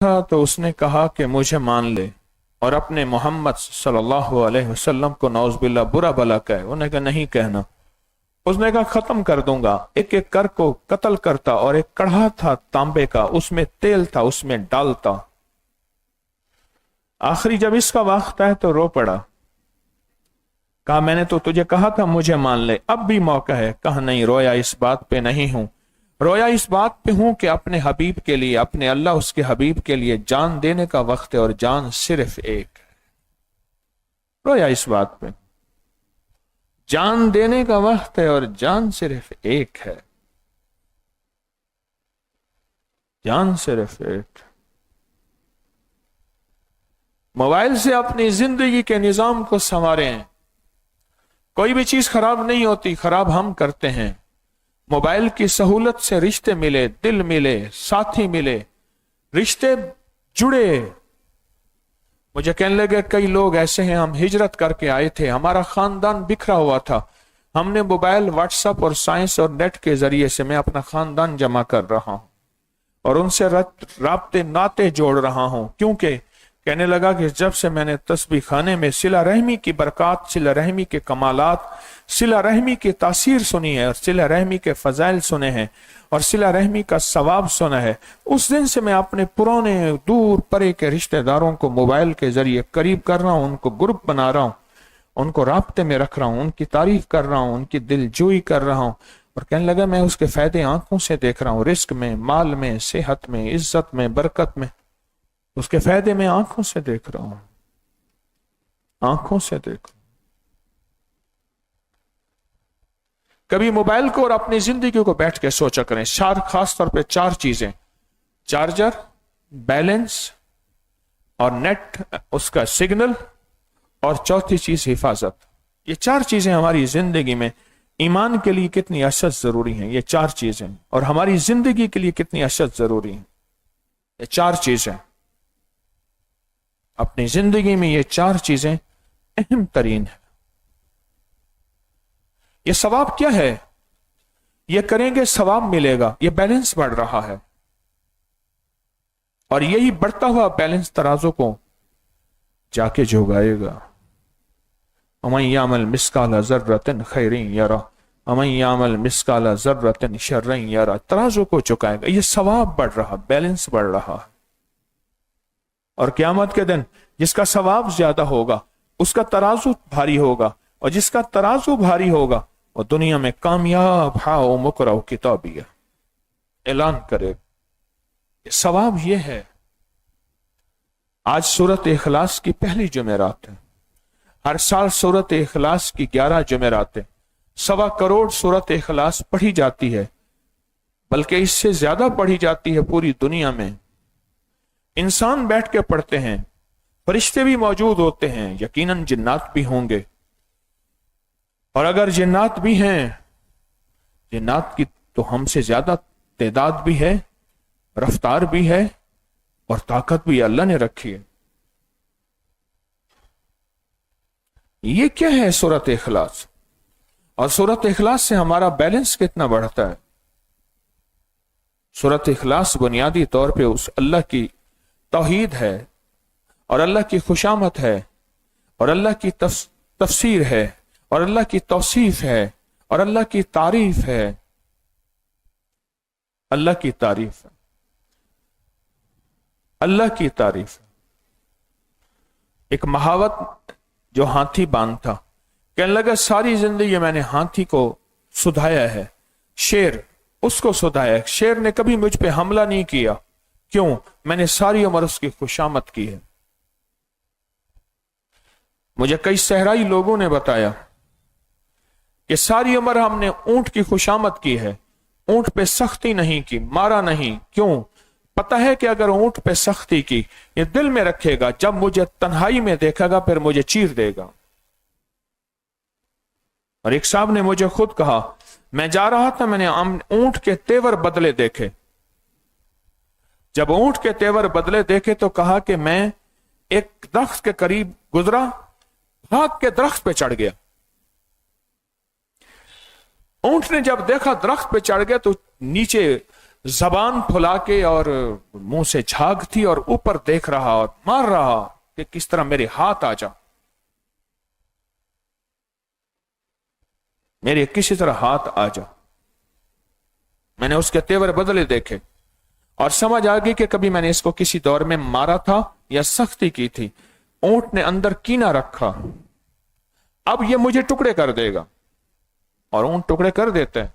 تھا تو اس نے کہا کہ مجھے مان لے اور اپنے محمد صلی اللہ علیہ وسلم کو نعوذ باللہ برا بلا کہے. انہوں نے کہا نہیں کہنا. اس نے کہا ختم کر دوں گا. ایک ایک کر کو قتل کرتا اور ایک کڑھا تھا تانبے کا, اس میں تیل تھا, اس میں ڈالتا. آخری جب اس کا وقت ہے تو رو پڑا. کہا میں نے تو تجھے کہا تھا مجھے مان لے, اب بھی موقع ہے. کہا نہیں, رویا اس بات پہ نہیں ہوں, رویا اس بات پہ ہوں کہ اپنے حبیب کے لیے, اپنے اللہ اس کے حبیب کے لیے جان دینے کا وقت ہے اور جان صرف ایک ہے. رویا اس بات پہ, جان دینے کا وقت ہے اور جان صرف ایک ہے, جان صرف ایک. موبائل سے اپنی زندگی کے نظام کو سنواریں. کوئی بھی چیز خراب نہیں ہوتی, خراب ہم کرتے ہیں. موبائل کی سہولت سے رشتے ملے, دل ملے, ساتھی ملے, رشتے جڑے. مجھے کہنے لگے کئی لوگ ایسے ہیں, ہم ہجرت کر کے آئے تھے, ہمارا خاندان بکھرا ہوا تھا, ہم نے موبائل, واٹس ایپ اور سائنس اور نیٹ کے ذریعے سے میں اپنا خاندان جمع کر رہا ہوں اور ان سے رابطے ناطے جوڑ رہا ہوں. کیونکہ کہنے لگا کہ جب سے میں نے تسبیح خانے میں صلہ رحمی کی برکات, صلہ رحمی کے کمالات, صلہ رحمی کی تاثیر سنی ہے اور صلہ رحمی کے فضائل سنے ہیں اور صلہ رحمی کا ثواب سنا ہے, اس دن سے میں اپنے پرانے دور پرے کے رشتہ داروں کو موبائل کے ذریعے قریب کر رہا ہوں, ان کو گروپ بنا رہا ہوں, ان کو رابطے میں رکھ رہا ہوں, ان کی تعریف کر رہا ہوں, ان کی دل جوئی کر رہا ہوں. اور کہنے لگا میں اس کے فائدے آنکھوں سے دیکھ رہا ہوں, رزق میں, مال میں, صحت میں, عزت میں, برکت میں, اس کے فائدے میں آنکھوں سے دیکھ رہا ہوں, آنکھوں سے دیکھ رہا ہوں. کبھی موبائل کو اور اپنی زندگی کو بیٹھ کے سوچا کریں. خاص طور پہ 4 چیزیں, چارجر, بیلنس اور نیٹ, اس کا سگنل, اور چوتھی چیز حفاظت. یہ 4 چیزیں ہماری زندگی میں ایمان کے لیے کتنی اشد ضروری ہیں. یہ 4 چیزیں, اور ہماری زندگی کے لیے کتنی اشد ضروری ہیں. یہ 4 چیزیں اپنی زندگی میں, یہ 4 چیزیں اہم ترین ہیں. یہ ثواب کیا ہے؟ یہ کریں گے ثواب ملے گا. یہ بیلنس بڑھ رہا ہے اور یہی بڑھتا ہوا بیلنس ترازو کو جا کے جھگائے گا. وَمَن يَعْمَلْ مِثْقَالَ ذَرَّةٍ خَيْرٍ يَرَهُ وَمَن يَعْمَلْ مِثْقَالَ ذَرَّةٍ شَرًّا يَرَهُ. ترازو کو چکائے گا. یہ ثواب بڑھ رہا, بیلنس بڑھ رہا ہے. اور قیامت کے دن جس کا ثواب زیادہ ہوگا اس کا ترازو بھاری ہوگا, اور جس کا ترازو بھاری ہوگا وہ دنیا میں کامیاب ہاؤ مکرہ کتابیہ اعلان کرے. یہ ثواب یہ ہے. آج سورۃ اخلاص کی پہلی جمعرات ہے. ہر سال سورۃ اخلاص کی 11 جمعرات ہیں. 1.25 کروڑ سورۃ اخلاص پڑھی جاتی ہے, بلکہ اس سے زیادہ پڑھی جاتی ہے پوری دنیا میں. انسان بیٹھ کے پڑھتے ہیں, فرشتے بھی موجود ہوتے ہیں, یقیناً جنات بھی ہوں گے. اور اگر جنات بھی ہیں, جنات کی تو ہم سے زیادہ تعداد بھی ہے, رفتار بھی ہے, اور طاقت بھی اللہ نے رکھی ہے. یہ کیا ہے سورۃ اخلاص؟ اور سورۃ اخلاص سے ہمارا بیلنس کتنا بڑھتا ہے؟ سورۃ اخلاص بنیادی طور پہ اس اللہ کی توحید ہے, اور اللہ کی خوشامد ہے, اور اللہ کی تفسیر ہے, اور اللہ کی توصیف ہے, اور اللہ کی تعریف ہے. اللہ کی تعریف ہے, اللہ کی تعریف ہے. ایک کہاوت جو ہاتھی باندھ تھا, کہنے لگا ساری زندگی میں نے ہاتھی کو سدھایا ہے, شیر اس کو سدھایا ہے. شیر نے کبھی مجھ پہ حملہ نہیں کیا. کیوں؟ میں نے ساری عمر اس کی خوشامد کی ہے. مجھے کئی صحرائی لوگوں نے بتایا کہ ساری عمر ہم نے اونٹ کی خوشامد کی ہے, اونٹ پہ سختی نہیں کی, مارا نہیں. کیوں؟ پتہ ہے کہ اگر اونٹ پہ سختی کی, یہ دل میں رکھے گا, جب مجھے تنہائی میں دیکھے گا پھر مجھے چیر دے گا. اور ایک صاحب نے مجھے خود کہا, میں جا رہا تھا, میں نے اونٹ کے تیور بدلے دیکھے. جب اونٹ کے تیور بدلے دیکھے تو کہا کہ میں ایک درخت کے قریب گزرا, بھاگ کے درخت پہ چڑھ گیا. اونٹ نے جب دیکھا درخت پہ چڑھ گیا تو نیچے زبان پھلا کے اور منہ سے جھاگ تھی اور اوپر دیکھ رہا اور مار رہا کہ کس طرح میرے ہاتھ آ جا، میرے کسی طرح ہاتھ آ جا۔ میں نے اس کے تیور بدلے دیکھے اور سمجھ آ گئی کہ کبھی میں نے اس کو کسی دور میں مارا تھا یا سختی کی تھی۔ اونٹ نے اندر کینہ رکھا، اب یہ مجھے ٹکڑے کر دے گا، اور اونٹ ٹکڑے کر دیتے ہیں۔